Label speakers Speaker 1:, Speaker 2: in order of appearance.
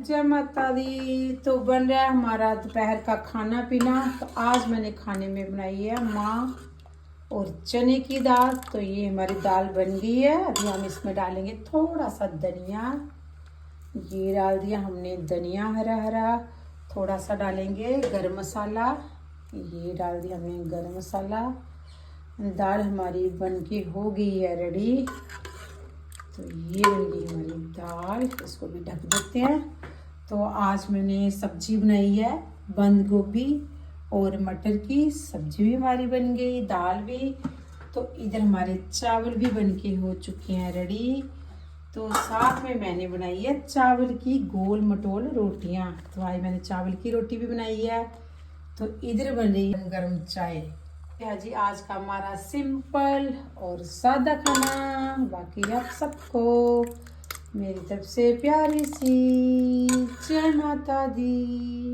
Speaker 1: जय माता दी। तो बन रहा है हमारा दोपहर का खाना पीना। तो आज मैंने खाने में बनाई है माँ और चने की दाल। तो ये हमारी दाल बन गई है। अभी हम इसमें डालेंगे थोड़ा सा धनिया। ये डाल दिया हमने धनिया हरा हरा। थोड़ा सा डालेंगे गरम मसाला। ये डाल दिया हमने गरम मसाला। दाल हमारी बन के हो गई है रेडी। तो ये बन गई हमारी दाल। इसको भी ढक देते हैं। तो आज मैंने सब्जी बनाई है बंद गोभी और मटर की। सब्जी भी हमारी बन गई, दाल भी। तो इधर हमारे चावल भी बन के हो चुके हैं रेडी। तो साथ में मैंने बनाई है चावल की गोल मटोल रोटियां। तो आज मैंने चावल की रोटी भी बनाई है। तो इधर बन रही है गरम चाय। जी आज का हमारा सिंपल और सादा खाना। बाकी आप सबको मेरी तरफ से प्यारी सी जय माता दी।